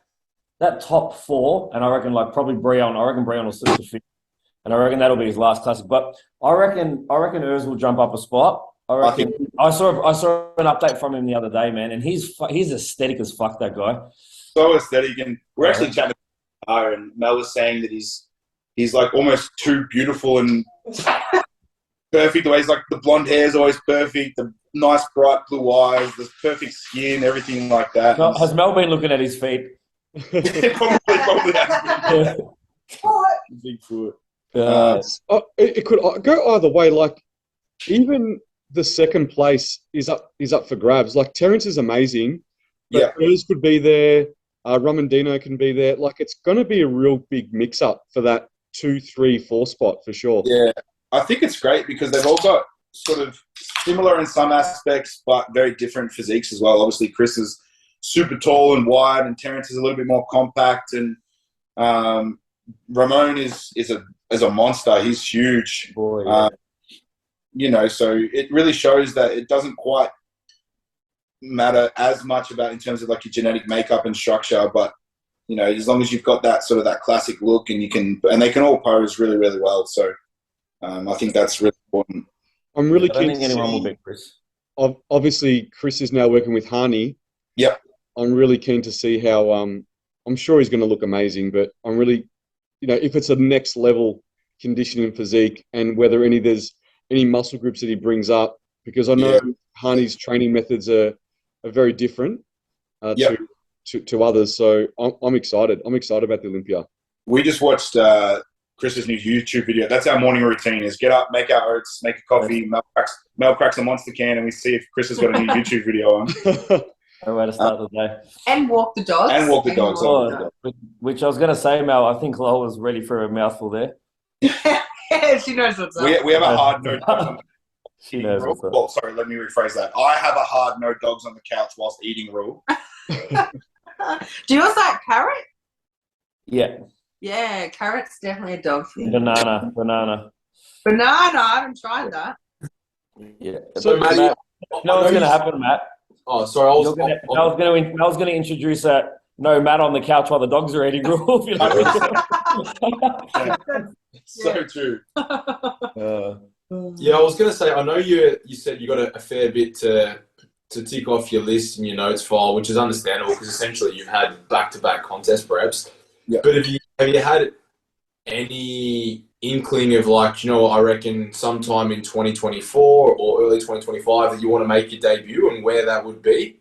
top 4, and I reckon like probably Breon. I reckon Breon will slip to 5th, and I reckon that'll be his last classic. But I reckon Urs will jump up a spot. I saw an update from him the other day, man, and he's aesthetic as fuck. That guy. So aesthetic, and we're actually chatting. And Mel was saying that he's like almost too beautiful and perfect. The way he's like, the blonde hair is always perfect. The nice bright blue eyes, the perfect skin, everything like that. Has Mel been looking at his feet? probably has been. Big foot. It could go either way. Like even the second place is up for grabs. Like Terence is amazing. But Urs could be there. Ramondino can be there. Like it's going to be a real big mix-up for that 2, 3, 4 spot for sure. Yeah, I think it's great because they've all got sort of similar in some aspects, but very different physiques as well. Obviously, Chris is super tall and wide, and Terence is a little bit more compact, and Ramon is a monster. He's huge. Boy, yeah. So it really shows that it doesn't quite matter as much about in terms of like your genetic makeup and structure, but as long as you've got that sort of that classic look, and they can all pose really, really well. So I think that's really important. I'm really keen I don't think anyone will beat Chris. Obviously, Chris is now working with Hani. Yep. I'm really keen to see how. I'm sure he's going to look amazing, but I'm really, if it's a next level conditioning physique, and whether there's any muscle groups that he brings up, because I know Hani's training methods are very different to others. So I'm excited. I'm excited about the Olympia. We just watched Chris's new YouTube video. That's our morning routine: is get up, make our oats, make a coffee. Mel cracks a monster can, and we see if Chris has got a new YouTube video on. No way to start the day. And walk the dogs. Which I was going to say, Mel, I think Lowell was ready for a mouthful there. She knows what's up. We have a hard no dogs. She knows what's up. Well, sorry, let me rephrase that. I have a hard no dogs on the couch whilst eating rule. Do you also like carrot? Yeah. Yeah, carrot's definitely a dog thing. Banana. I haven't tried that. Yeah. So, Matt, you know what's going to happen, Matt? Oh, sorry. I was going to introduce that no Matt on the couch while the dogs are eating rule. So true. Yeah, I was going to say, I know you said you got a fair bit to tick off your list in your notes file, which is understandable because essentially you've had back-to-back contest preps. Yeah. But have you had any inkling of like, I reckon sometime in 2024 or early 2025 that you want to make your debut and where that would be?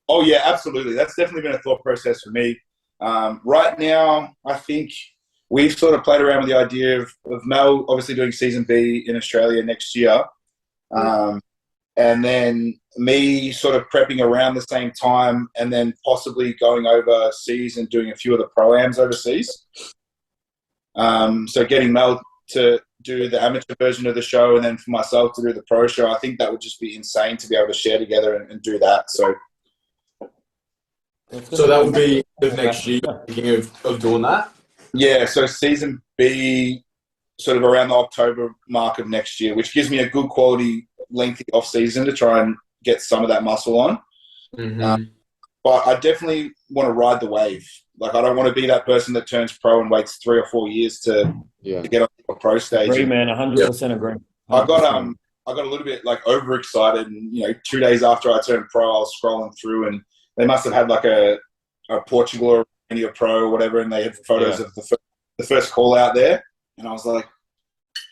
Oh, yeah, absolutely. That's definitely been a thought process for me. Right now, I think we've sort of played around with the idea of Mel obviously doing Season B in Australia next year. And then me sort of prepping around the same time and then possibly going overseas and doing a few of the pro-ams overseas. So getting Mel to do the amateur version of the show and then for myself to do the pro show, I think that would just be insane to be able to share together and do that. So that would be of next year, thinking of doing that? Yeah, so season B, sort of around the October mark of next year, which gives me a good quality, lengthy off season to try and get some of that muscle on. Mm-hmm. But I definitely want to ride the wave. Like, I don't want to be that person that turns pro and waits 3 or 4 years to get on a pro stage. Agree, man. 100% agree. 100%. I got a little bit like overexcited, and 2 days after I turned pro, I was scrolling through, and they must have had like a Portugal or Romania pro or whatever, and they had photos of the first call out there, and I was like,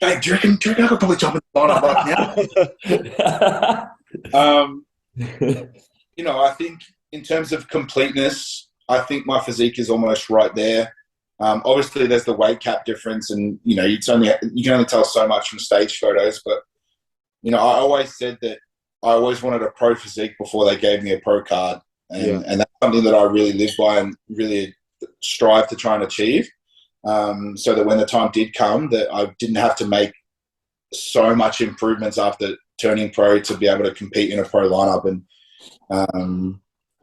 "Hey, do you reckon I could probably jump in the lineup right now?" I think in terms of completeness, I think my physique is almost right there. Obviously, there's the weight cap difference, and you can only tell so much from stage photos. But I always said that I always wanted a pro physique before they gave me a pro card, and that's something that I really live by and really strive to try and achieve. So that when the time did come, that I didn't have to make so much improvements after turning pro to be able to compete in a pro lineup,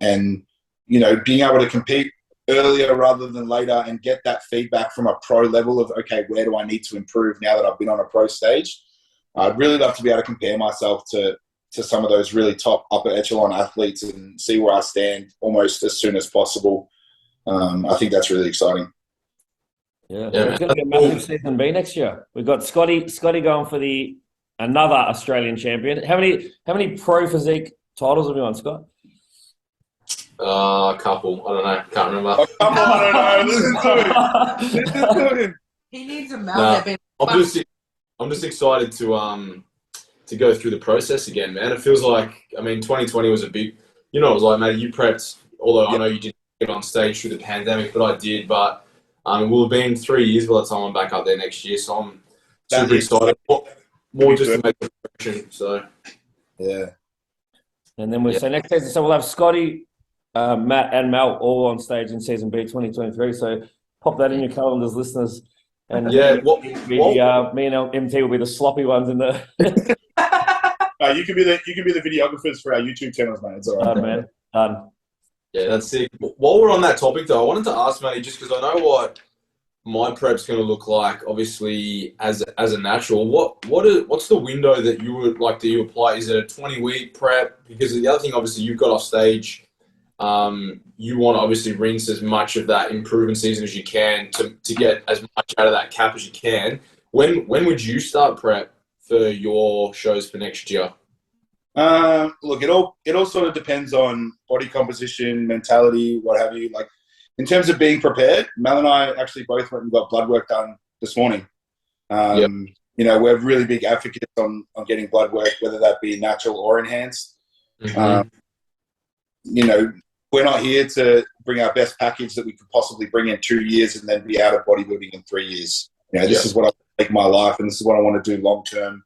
and being able to compete earlier rather than later and get that feedback from a pro level of, okay, where do I need to improve now that I've been on a pro stage? I'd really love to be able to compare myself to some of those really top upper echelon athletes and see where I stand almost as soon as possible. I think that's really exciting. Yeah, it's going to be a massive season B next year. We've got Scotty going for another Australian champion. How many pro physique titles have you won, Scott? A couple. I don't know. Can't remember. Oh, come on, I don't know. Listen to him. He needs a Mel. I'm just excited to go through the process again, man. It feels like, 2020 was a big, it was like, mate, you prepped, although I know you didn't get on stage through the pandemic, but I did. But it will have been 3 years by the time I'm back up there next year. So I'm super excited. More just to make the impression. So, yeah. And then so next season, we'll have Scotty, Matt and Mel all on stage in season B 2023. So pop that in your calendars, listeners. And me and MT will be the sloppy ones in the. You can be the videographers for our YouTube channels, mate. It's all right, man. Done. Yeah, that's sick. While we're on that topic, though, I wanted to ask, Matty, just because I know what my prep's going to look like. Obviously, as a natural, what's the window that you would like to apply? Is it a 20-week prep? Because the other thing, obviously, you've got off stage. You want to obviously rinse as much of that improvement season as you can to get as much out of that cap as you can. When would you start prep for your shows for next year? Look, it all sort of depends on body composition, mentality, what have you. Like, in terms of being prepared, Mel and I actually both went and got blood work done this morning. We're really big advocates on getting blood work, whether that be natural or enhanced. Mm-hmm. We're not here to bring our best package that we could possibly bring in 2 years and then be out of bodybuilding in 3 years. This is what I make my life, and this is what I want to do long term.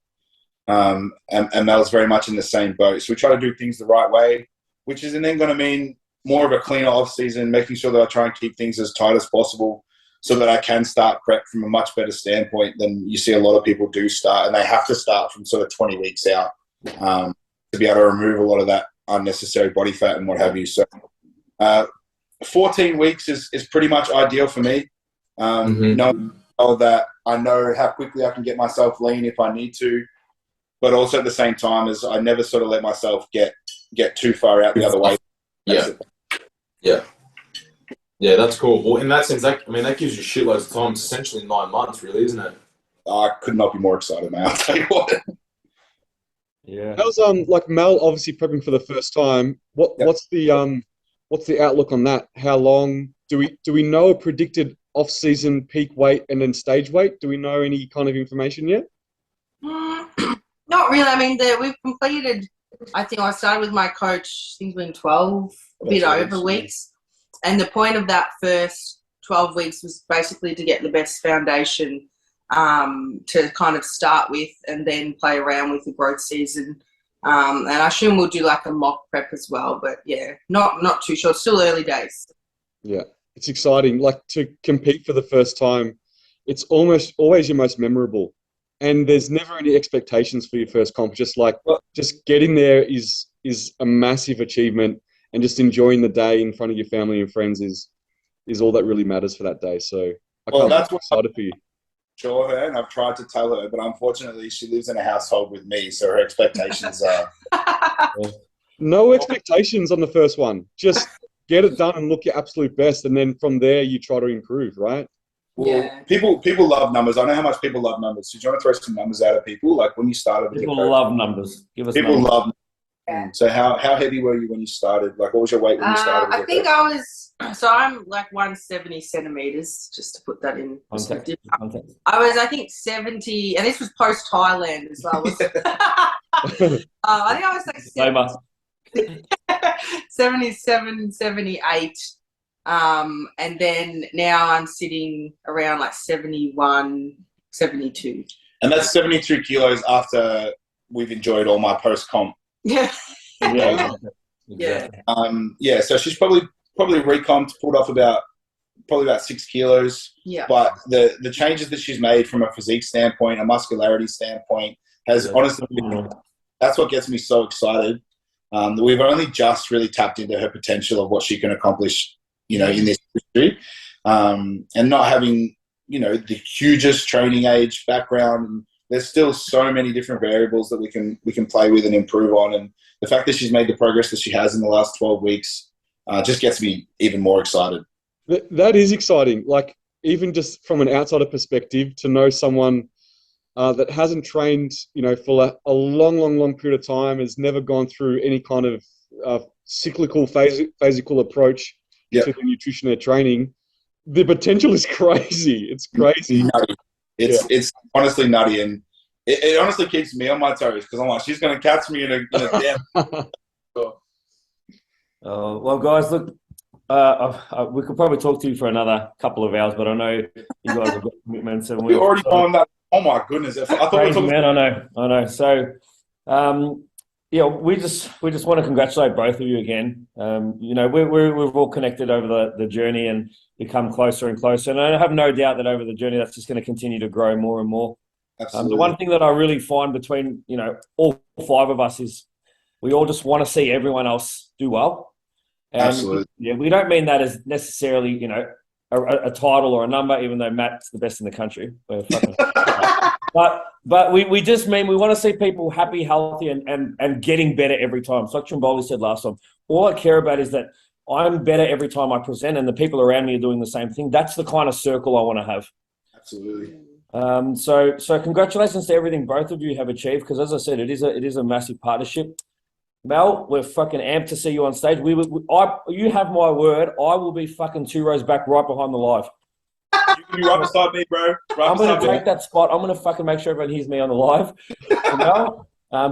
And Mel's very much in the same boat. So we try to do things the right way, which is then going to mean more of a cleaner off season, making sure that I try and keep things as tight as possible so that I can start prep from a much better standpoint than you see a lot of people do start. And they have to start from sort of 20 weeks out to be able to remove a lot of that unnecessary body fat and what have you. So 14 weeks is pretty much ideal for me. Knowing that I know how quickly I can get myself lean if I need to, but also at the same time as I never sort of let myself get too far out the other way. Yeah, that's cool. Well, in that sense, that gives you shitloads of time. It's essentially 9 months, really, isn't it? I could not be more excited, man. I'll tell you what. Yeah. How's like Mel obviously prepping for the first time? What's the outlook on that? How long do we know a predicted off-season peak weight and then stage weight? Do we know any kind of information yet? Not really. We've completed. I think I started with my coach. I think it's been 12, a bit over weeks, and the point of that first 12 weeks was basically to get the best foundation to kind of start with, and then play around with the growth season. And I assume we'll do like a mock prep as well, but yeah, not too sure. Still early days. Yeah, it's exciting. Like, to compete for the first time, it's almost always your most memorable. and there's never any expectations for your first comp. Just getting there is a massive achievement, and just enjoying the day in front of your family and friends is all that really matters for that day. So that's what excited for you. Sure, her, and I've tried to tell her, but unfortunately, she lives in a household with me, so her expectations are no expectations on the first one. Just get it done and look your absolute best, and then from there you try to improve, right? Well, people love numbers. I know how much people love numbers. So do you want to throw some numbers out at people? Like when you started with People love numbers. Give us people numbers. love. So how heavy were you when you started? Like what was your weight when you started? I think I was. So I'm like 170 centimeters, just to put that in perspective. I was, I think, 70, and this was post Thailand as well. I think I was like 77, 78. And then now I'm sitting around like 71, 72. And that's 72 kilos after we've enjoyed all my post-comp. Yeah. Yeah. So she's probably recomped, pulled off probably about 6 kilos. Yeah. But the changes that she's made from a physique standpoint, a muscularity standpoint, has honestly that's what gets me so excited. We've only just really tapped into her potential of what she can accomplish, in this industry, and not having, the hugest training age background. And there's still so many different variables that we can play with and improve on. And the fact that she's made the progress that she has in the last 12 weeks just gets me even more excited. That is exciting. Like, even just from an outsider perspective, to know someone that hasn't trained, for a long period of time, has never gone through any kind of cyclical, phasical approach to the nutrition they're training, the potential is crazy. It's crazy. Nutty. It's honestly nutty, and it honestly keeps me on my toes because I'm like, she's going to catch me in a damn. Well, guys, look, we could probably talk to you for another couple of hours, but I know you guys have got commitments, and we're already on that. Oh my goodness! I thought crazy, man. I know. So, we just want to congratulate both of you again. We've all connected over the journey and become closer and closer, and I have no doubt that over the journey that's just going to continue to grow more and more. Absolutely. The one thing that I really find between all 5 of us is we all just want to see everyone else do well. And absolutely. We don't mean that as necessarily a title or a number, even though Matt's the best in the country. But we just mean we want to see people happy, healthy, and getting better every time. It's like Trimboli said last time. All I care about is that I'm better every time I present, and the people around me are doing the same thing. That's the kind of circle I want to have. Absolutely. So congratulations to everything both of you have achieved, because as I said, it is a massive partnership. Mel, we're fucking amped to see you on stage. You have my word. I will be fucking 2 rows back, right behind the live. You can be right beside me, bro. I'm going to take that spot. I'm going to fucking make sure everyone hears me on the live.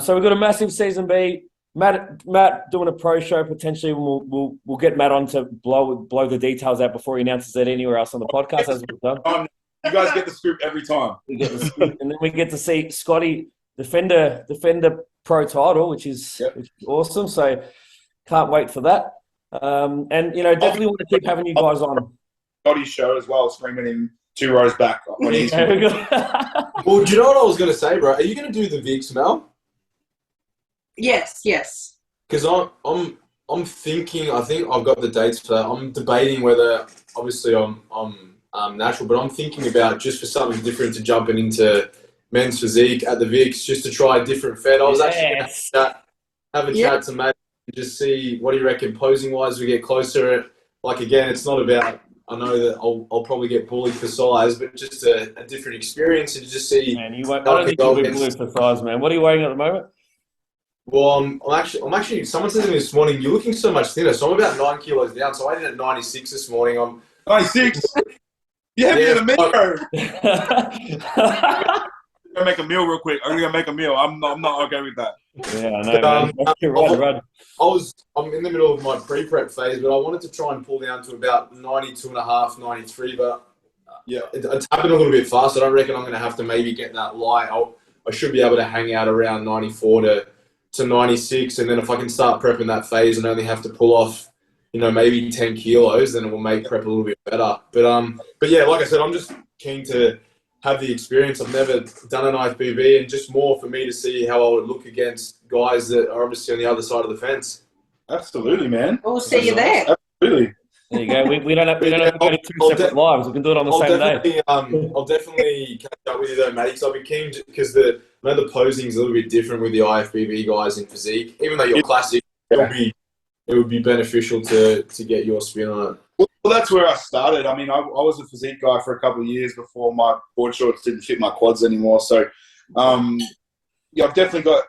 So we've got a massive season B. Matt doing a pro show potentially. We'll get Matt on to blow the details out before he announces it anywhere else on the podcast, as we've done. You guys get the scoop every time. We get the scoop, and then we get to see Scotty defender pro title, which is awesome. So can't wait for that. Definitely want to keep having you guys on. Scotty's show as well, screaming him 2 rows back when he's. Well, do you know what I was going to say, bro? Are you going to do the VIX, Mel? Yes. Because I'm thinking. I think I've got the dates for that. I'm debating whether, obviously, I'm natural, but I'm thinking about just for something different to jumping into men's physique at the VIX, just to try a different fed. I was actually going to have a chat to Matt and just see what do you reckon posing wise we get closer. Like again, it's not about. I know that I'll probably get bullied for size, but just a different experience and just see. Man, I don't think you'll be bullied for size, man. What are you weighing at the moment? Well, I'm actually. Someone said to me this morning, "You're looking so much thinner." So I'm about 9 kilos down. So I did at 96 this morning. I'm 96. You have me in a minute. I'm gonna make a meal real quick. I'm gonna make a meal. I'm not okay with that. Yeah, I know. I'm in the middle of my pre-prep phase, but I wanted to try and pull down to about 92.5, 93. But it's happened a little bit fast. I don't reckon I'm going to have to maybe get that light. I should be able to hang out around 94 to 96, and then if I can start prepping that phase and only have to pull off, maybe 10 kilos, then it will make prep a little bit better. But yeah, like I said, I'm just keen to have the experience. I've never done an IFBB, and just more for me to see how I would look against guys that are obviously on the other side of the fence. Absolutely, man. We'll see you there. Absolutely. There you go. We don't have to go to two separate lives. We can do it on the same day. I'll definitely catch up with you though, Matty, because I'll be keen because I know the posing's a little bit different with the IFBB guys in physique. Even though you're classic, it would be beneficial to get your spin on it. Well, that's where I started. I mean, I was a physique guy for a couple of years before my board shorts didn't fit my quads anymore. So, I've definitely got,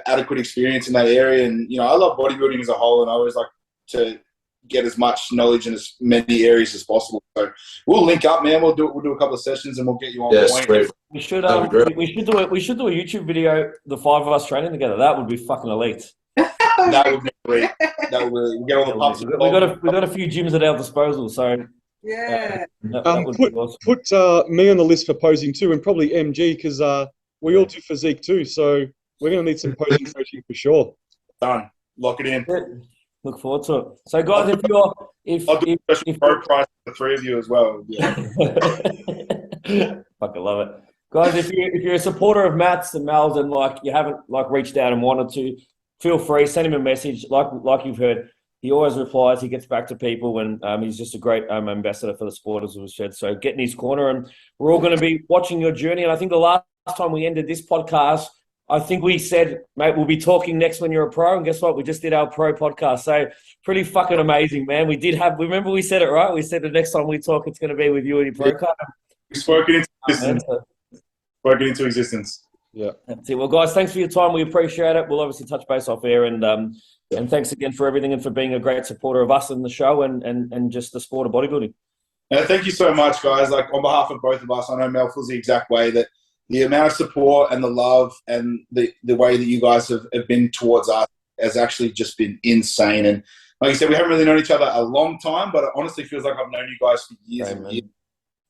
adequate experience in that area. And, I love bodybuilding as a whole, and I always like to get as much knowledge in as many areas as possible. So we'll link up, man. We'll do a couple of sessions and we'll get you on point. Great. We should do a YouTube video, the five of us training together. That would be fucking elite. That would be great. We'll get all the pumps. We got a few gyms at our disposal, so yeah. That would be awesome. Put me on the list for posing too, and probably MG, because we all do physique too. So we're going to need some posing coaching for sure. Done. Lock it in. Look forward to it. So, guys, I'll do a special pro price for the three of you as well. Yeah. Fucking love it, guys. If you're a supporter of Matt's and Mel's and you haven't reached out and wanted to, feel free, send him a message. Like you've heard, he always replies. He gets back to people, and he's just a great ambassador for the sport, as was said. So get in his corner, and we're all going to be watching your journey. And I think the last time we ended this podcast, I think we said, mate, we'll be talking next when you're a pro. And guess what? We just did our pro podcast. So pretty fucking amazing, man. Remember we said it, right? We said the next time we talk, it's going to be with you and your pro card. We've spoken into existence. Spoken into existence. Yeah. That's it. Well, guys, thanks for your time. We appreciate it. We'll obviously touch base off air, and thanks again for everything and for being a great supporter of us and the show and just the sport of bodybuilding. Thank you so much, guys. On behalf of both of us, I know Mel feels the exact way, that the amount of support and the love and the way that you guys have been towards us has actually just been insane. And like you said, we haven't really known each other a long time, but it honestly feels like I've known you guys for years and years.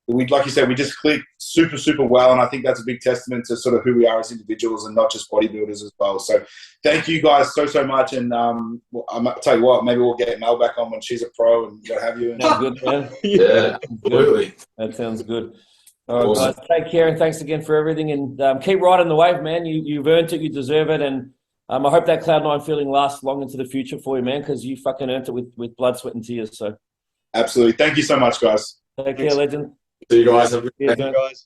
Like you said, we just clicked super, super well, and I think that's a big testament to sort of who we are as individuals and not just bodybuilders as well. So thank you guys so much, and I'll tell you what, maybe we'll get Mel back on when she's a pro and what have you. Sounds good, man. Yeah, absolutely. That sounds good. All right, awesome. Guys, take care, and thanks again for everything, and keep riding the wave, man. You've earned it, you deserve it, and I hope that Cloud9 feeling lasts long into the future for you, man, because you fucking earned it with blood, sweat, and tears. So absolutely. Thank you so much, guys. Take care, legend. See you guys. Cheers, guys.